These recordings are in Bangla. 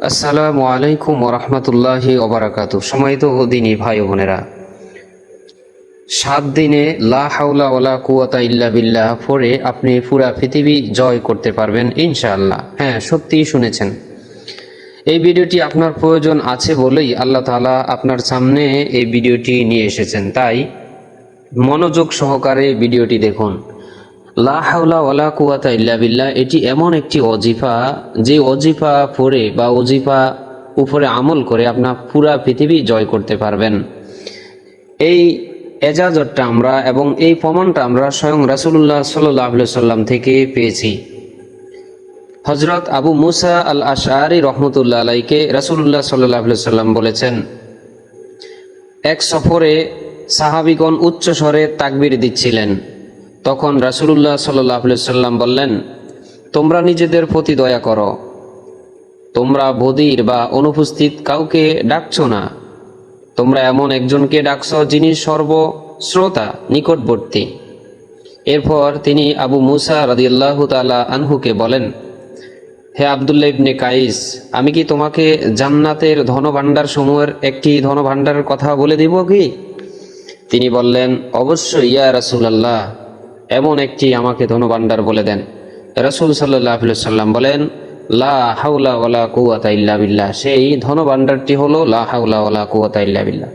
আসসালামু আলাইকুম ওরহমতুল্লাহি ওবারাকাতু। সম্মানিত দিনী ভাই বোনেরা, 7 দিনে লা হাওলা ওয়ালা কুওয়াতা ইল্লা বিল্লাহ পড়ে আপনি পুরা পৃথিবী জয় করতে পারবেন ইনশাআল্লাহ। হ্যাঁ, সত্যিই শুনেছেন। এই ভিডিওটি আপনার প্রয়োজন আছে বলেই আল্লাহ তাআলা আপনার সামনে এই ভিডিওটি নিয়ে এসেছেন। তাই মনোযোগ সহকারে ভিডিওটি দেখুন। লা হাওলা ওয়ালা কুওয়াতা ইল্লা বিল্লাহ এটি এমন একটি অজিফা, যে অজিফা পড়ে বা অজিফা উপরে আমল করে আপনার পুরা পৃথিবী জয় করতে পারবেন। এই এজাজতটা আমরা এবং এই প্রমাণটা আমরা স্বয়ং রাসূলুল্লাহ সাল্লাল্লাহু আলাইহি সাল্লাম থেকে পেয়েছি। হযরত আবু মুসা আল আশআরী রাহমাতুল্লাহ আলাইকে রাসূলুল্লাহ সাল্লাল্লাহু আলাইহি সাল্লাম বলেছেন, এক সফরে সাহাবীগণ উচ্চ স্বরে তাকবীর দিচ্ছিলেন। তখন রাসূলুল্লাহ সাল্লাল্লাহু আলাইহি সাল্লাম বললেন, তোমরা নিজেদের প্রতি দয়া করো, তোমরা বধির বা অনুপস্থিত কাউকে ডাকছো না, তোমরা এমন একজনকে ডাকছো যিনি সর্বশ্রোতা নিকটবর্তী। এরপর তিনি আবু মুসা রাদিয়াল্লাহু তাআলা আনহুকে বলেন, হে আব্দুল্লাহ ইবনে কাইস, আমি কি তোমাকে জান্নাতের ধনভাণ্ডার সমূহের একটি ধনভাণ্ডারের কথা বলে দিব কি? তিনি বললেন, অবশ্যই ইয়া রাসূলুল্লাহ, এমন একটি আমাকে ধনভাণ্ডার বলে দেন। রাসূল সাল্লাল্লাহু আলাইহি সাল্লাম বলেন, লা হাওলা ওয়ালা কুওয়াতা ইল্লা বিল্লাহ। সেই ধনভাণ্ডারটি হলো লা হাওলা ওয়ালা কুওয়াতা ইল্লা বিল্লাহ।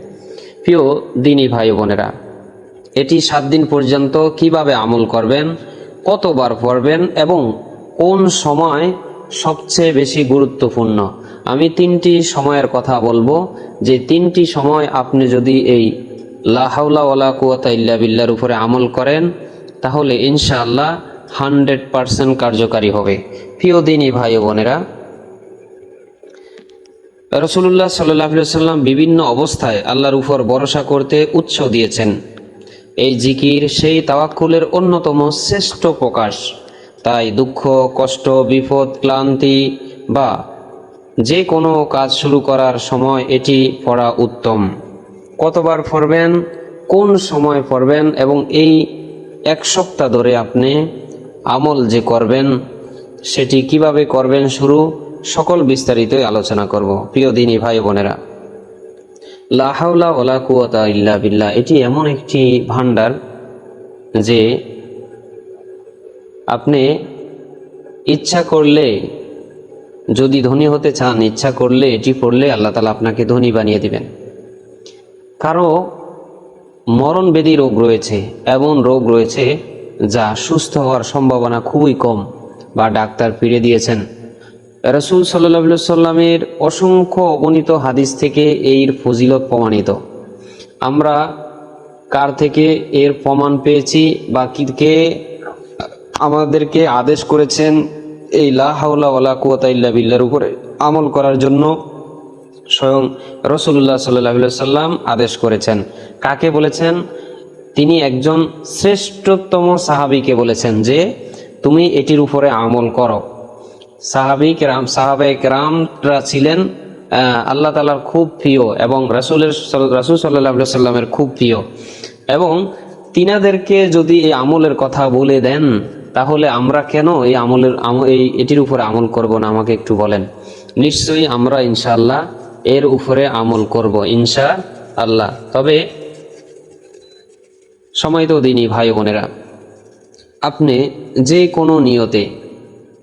প্রিয় দিনী ভাই বোনেরা, এটি 7 দিন পর্যন্ত কিভাবে আমল করবেন, কতবার পড়বেন এবং কোন সময় সবচেয়ে বেশি গুরুত্বপূর্ণ, আমি 3টি সময়ের কথা বলবো। যে 3টি সময় আপনি যদি এই লা হাওলা ওয়ালা কুওয়াতা ইল্লা বিল্লাহর উপরে আমল করেন, তাহলে ইনশাআল্লাহ 100% কার্যকারী হবে। প্রিয় দিনী ভাই বোনেরা, রাসূলুল্লাহ সাল্লাল্লাহু আলাইহি সাল্লাম বিভিন্ন অবস্থায় আল্লাহর উপর ভরসা করতে উৎস দিয়েছেন। এই জিকির সেই তাওয়াক্কুলের অন্যতম শ্রেষ্ঠ প্রকাশ। তাই দুঃখ, কষ্ট, বিপদ, ক্লান্তি বা যে কোনো কাজ শুরু করার সময় এটি পড়া উত্তম। কতবার পড়বেন, কোন সময় পড়বেন এবং এই 1 সপ্তাহ ধরে আপনি আমল যে করবেন সেটি কিভাবে করবেন শুরু, সকল বিস্তারিতই আলোচনা করব। প্রিয় দিনী ভাই বোনেরা, লা হাওলা ওয়ালা কুওয়াতা ইল্লা বিল্লাহ এটি এমন একটি ভান্ডার যে আপনি ইচ্ছা করলে, যদি ধনী হতে চান, ইচ্ছা করলে এটি পড়লে আল্লাহ তাআলা আপনাকে ধনী বানিয়ে দিবেন। কারো মরণ ব্যাধি রোগ রয়েছে, এমন রোগ রয়েছে যা সুস্থ হওয়ার সম্ভাবনা খুবই কম বা ডাক্তার ফিরে দিয়েছেন। রাসূল সাল্লাল্লাহু আলাইহি সাল্লামের অসংখ্য অগণিত হাদিস থেকে এর ফজিলত প্রমাণিত। আমরা কার থেকে এর প্রমাণ পেয়েছি বা কে আমাদেরকে আদেশ করেছেন এই লা হাওলা ওয়ালা কুওয়াতা ইল্লা বিল্লাহর উপরে আমল করার জন্য? স্বয়ং রাসূলুল্লাহ সাল্লাল্লাহু আলাইহি সাল্লাম আদেশ করেছেন। কাকে বলেছেন? তিনি একজন শ্রেষ্ঠতম সাহাবীকে বলেছেন যে তুমি এটির উপরে আমল করো। সাহাবায়ে কেরামরা ছিলেন আল্লাহ তাআলার খুব প্রিয় এবং রাসূল সাল্লাল্লাহু আলাইহি সাল্লামের খুব প্রিয়, এবং তিনাদেরকে যদি এই আমলের কথা বলে দেন, তাহলে আমরা কেন এটির উপরে আমল করব না? আমাকে একটু বলেন। নিশ্চয়ই আমরা ইনশাআল্লাহ এর উপরে আমল করব ইনশাআল্লাহ। তবে সম্মানিত দিনী ভাই বোনেরা, আপনি যে কোনো নিয়তে,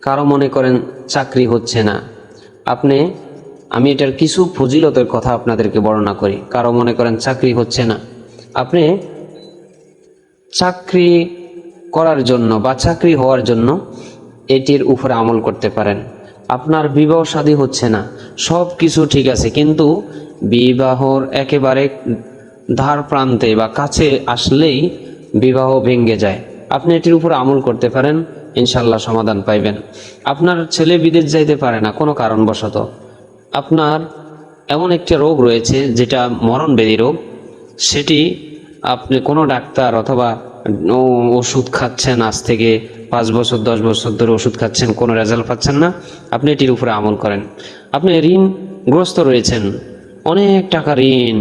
কারো মনে করেন চাকরি হচ্ছে না, আমি এটার কিছু ফজিলতের কথা আপনাদেরকে বর্ণনা করি। কারো মনে করেন চাকরি হচ্ছে না, আপনি চাকরি করার জন্য বা চাকরি হওয়ার জন্য এটির উপরে আমল করতে পারেন। আপনার বিবাহ শাদী হচ্ছে না, সব কিছু ঠিক আছে, কিন্তু বিবাহর একেবারে ধার প্রান্তে বা কাছে আসলেই বিবাহ ভেঙে যায়, আপনি এটির উপরে আমল করতে পারেন, ইনশাআল্লাহ সমাধান পাইবেন। আপনার ছেলে বিদেশ যাইতে পারে না কোনো কারণবশত, আপনার এমন একটি রোগ রয়েছে যেটা মরণ ব্যাধি রোগ, সেটি আপনি কোনো ডাক্তার অথবা ওষুধ খাচ্ছেন, আজ থেকে 5 বছর 10 বছর ধরে ওষুধ খাচ্ছেন, কোনো রেজাল্ট পাচ্ছেন না, আপনি এটির উপরে আমল করেন। আপনি ঋণগ্রস্ত রয়েছেন, অনেক টাকা ঋণ,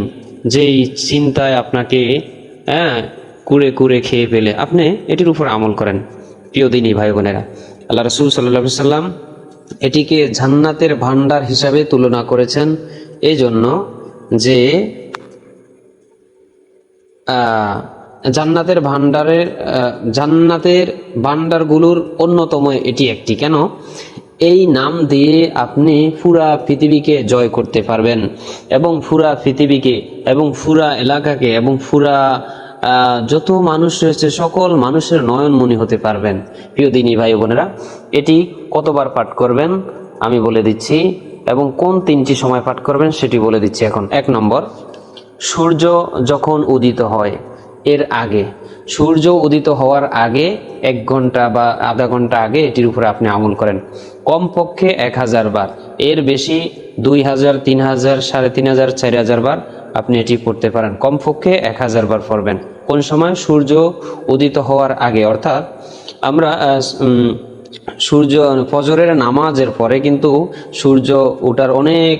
যেই চিন্তায় আপনাকে কুড়ে কুড়ে খেয়ে ফেলে, আপনি এটির উপর আমল করেন। প্রিয় দিনী ভাই বোনেরা, আল্লাহ রাসূল সাল্লাল্লাহু আলাইহি সাল্লাম এটিকে জান্নাতের ভান্ডার হিসাবে তুলনা করেছেন এই জন্য যে জান্নাতের ভান্ডারগুলোর অন্যতম এটি একটি। কেন? এই নাম দিয়ে আপনি পুরা পৃথিবীকে জয় করতে পারবেন এবং পুরা পৃথিবীকে এবং পুরা এলাকাকে এবং পুরা যত মানুষ রয়েছে সকল মানুষের নয়নমণি হতে পারবেন। প্রিয় দিনী ভাই বোনেরা, এটি কতবার পাঠ করবেন আমি বলে দিচ্ছি এবং কোন 3টি সময় পাঠ করবেন সেটি বলে দিচ্ছি এখন। 1 নম্বর, সূর্য যখন উদিত হয় এর আগে, সূর্য উদিত হওয়ার আগে 1 ঘন্টা বা আধা ঘন্টা আগে এটির উপরে আপনি আমল করেন। কমপক্ষে 1000 বার, এর বেশি 2000, 3000, 3500, 4000 বার আপনি এটি পড়তে পারেন। কমপক্ষে 1000 বার পড়বেন। কোন সময়? সূর্য উদিত হওয়ার আগে, অর্থাৎ আমরা সূর্য ফজরের নামাজের পরে কিন্তু সূর্য ওঠার অনেক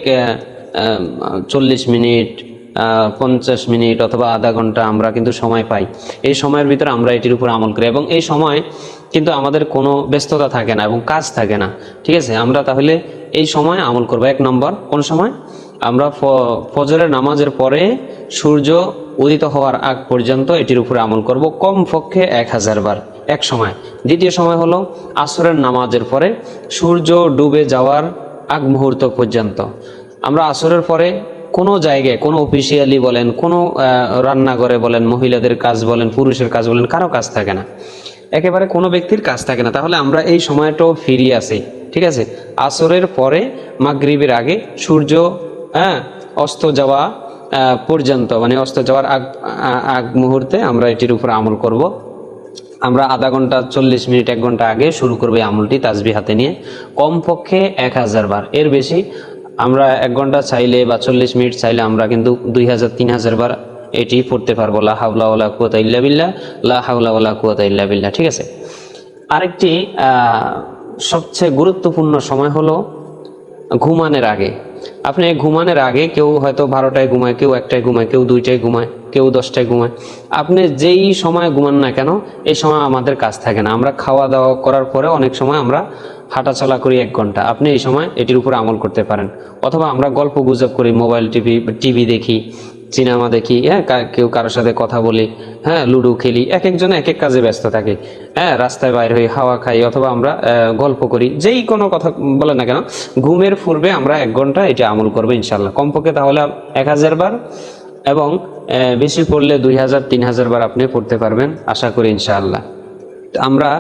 40 মিনিট, 50 মিনিট অথবা আধা ঘন্টা আমরা কিন্তু সময় পাই। এই সময়ের ভিতরে আমরা এটির উপর আমল করি এবং এই সময় কিন্তু আমাদের কোনো ব্যস্ততা থাকে না এবং কাজ থাকে না। ঠিক আছে, আমরা তাহলে এই সময় আমল করব। 1 নম্বর, কোন সময়? আমরা ফজরের নামাজের পরে সূর্য উদিত হওয়ার আগ পর্যন্ত এটির উপরে আমল করব, কমপক্ষে 1000 বার এক সময়। দ্বিতীয় সময় হলো আসরের নামাজের পরে সূর্য ডুবে যাওয়ার আগ মুহূর্ত পর্যন্ত। আমরা আসরের পরে কোনো জায়গায়, কোনো অফিসিয়ালি বলেন, কোনো রান্নাঘরে বলেন, মহিলাদের কাজ বলেন, পুরুষের কাজ বলেন, কারো কাজ থাকে না, একেবারে কোনো ব্যক্তির কাজ থাকে না। তাহলে আমরা এই সময়টাও ফিরিয়ে আসি। ঠিক আছে, আসরের পরে মাগরিবের আগে সূর্য অস্ত যাওয়া পর্যন্ত, মানে অস্ত যাওয়ার আগ মুহূর্তে আমরা এটির উপর আমল করব। আমরা আধা ঘন্টা, 40 মিনিট, 1 ঘন্টা আগে শুরু করবো এই আমলটি তাসবিহ হাতে নিয়ে। কমপক্ষে 1000 বার, এর বেশি আমরা 1 ঘন্টা চাইলে বা 40 মিনিট চাইলে আমরা কিন্তু 2000, 3000 বার এটি পড়তে পারবো। লা হাওলা ওয়ালা কুওয়াতা ইল্লা বিল্লাহ, লা হাওলা ওয়ালা কুওয়াতা ইল্লা বিল্লাহ। ঠিক আছে, আরেকটি সবচেয়ে গুরুত্বপূর্ণ সময় হলো ঘুমানোর আগে। আপনি ঘুমানোর আগে, কেউ হয়তো 12টায় ঘুমায়, কেউ 1টায় ঘুমায়, কেউ 2টায় ঘুমায়, কেউ 10টায় ঘুমায়। আপনি যেই সময় ঘুমান না কেন, এই সময় আমাদের কাজ থাকে না। আমরা খাওয়া দাওয়া করার পরে অনেক সময় আমরা হাঁটাচলা করি 1 ঘন্টা, আপনি এই সময় এটির উপরে আমল করতে পারেন। অথবা আমরা গল্প গুজব করি, মোবাইল টিভি দেখি, সিনেমা দেখি, কেউ কারোর সাথে কথা বলি, লুডো খেলি, এক একজনে এক এক কাজে ব্যস্ত থাকে, রাস্তায় বাইরে হই, হাওয়া খাই, অথবা আমরা গল্প করি, যেই কোনো কথা বলে না কেন, ঘুমের পূর্বে আমরা 1 ঘন্টা এটা আমল করবো ইনশাল্লাহ। কমপক্ষে তাহলে 1000 বার এবং বেশি পড়লে 2000, 3000 বার আপনি পড়তে পারবেন আশা করি ইনশাআল্লাহ। আমরা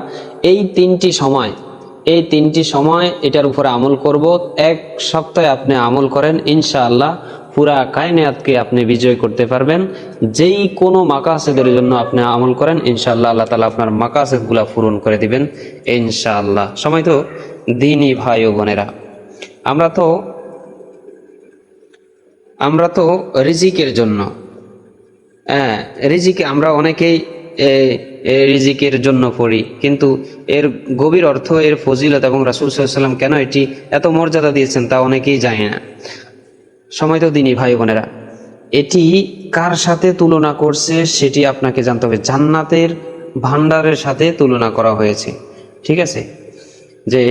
এই 3টি সময় এটার উপরে আমল করব। 1 সপ্তাহে আপনি আমল করেন, ইনশাআল্লাহ পুরা কায়নাতকে আপনি বিজয় করতে পারবেন। যেই কোনো মাকাসেদের জন্য আপনি আমল করেন, ইনশাআল্লাহ আল্লাহ তাআলা আপনার মাকাসেদগুলো পূরণ করে দিবেন ইনশাআল্লাহ। সময় তো দিনী ভাই ও বোনেরা, আমরা তো রিজিকের জন্য, রিজিকে আমরা অনেকেই রিজিকের জন্য পড়ি, কিন্তু এর গভীর অর্থ, এর ফজিলত এবং রাসূল সাল্লাল্লাহু আলাইহি ওয়াসাল্লাম কেন এটি এত মর্যাদা দিয়েছেন তা অনেকেই জানে না। সময় তো দিনী ভাই বোনেরা, এটি কার সাথে তুলনা করছে সেটি আপনাকে জানতে হবে। জান্নাতের ভান্ডারের সাথে তুলনা করা হয়েছে। ঠিক আছে, যে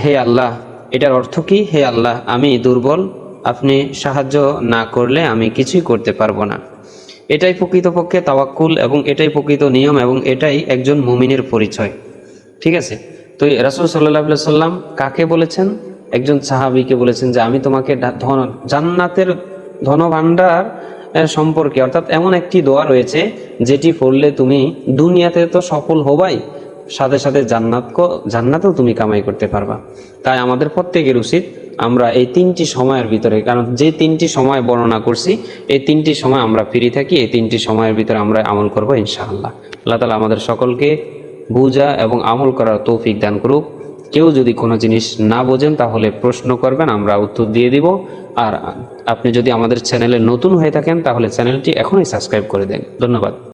হে আল্লাহ, এটার অর্থ কি? হে আল্লাহ, আমি দুর্বল, আপনি সাহায্য না করলে আমি কিছুই করতে পারবো না। এটাই প্রকৃতপক্ষে তাওয়াক্কুল এবং এটাই প্রকৃত নিয়ম এবং এটাই একজন মুমিনের পরিচয়। ঠিক আছে, তো রাসূল সাল্লাল্লাহু আলাইহি সাল্লাম কাকে বলেছেন? একজন সাহাবীকে বলেছেন যে আমি তোমাকে জান্নাতের ধনভাণ্ডার সম্পর্কে, অর্থাৎ এমন একটি দোয়া রয়েছে যেটি পড়লে তুমি দুনিয়াতে তো সফল হবাই, সাথে সাথে জান্নাতেও তুমি কামাই করতে পারবা। তাই আমাদের প্রত্যেকের উচিত আমরা এই 3টি সময়ের ভিতরে, কারণ যে 3টি সময় বর্ণনা করছি, এই 3টি সময় আমরা ফ্রি থাকি, এই 3টি সময়ের ভিতরে আমরা আমল করব ইনশাআল্লাহ। আল্লাহ তাআলা আমাদের সকলকে বুঝা এবং আমল করার তৌফিক দান করুক। কেউ যদি কোনো জিনিস না বোঝেন তাহলে প্রশ্ন করবেন, আমরা উত্তর দিয়ে দিব। আর আপনি যদি আমাদের চ্যানেলে নতুন হয়ে থাকেন তাহলে চ্যানেলটি এখনই সাবস্ক্রাইব করে দেন। ধন্যবাদ।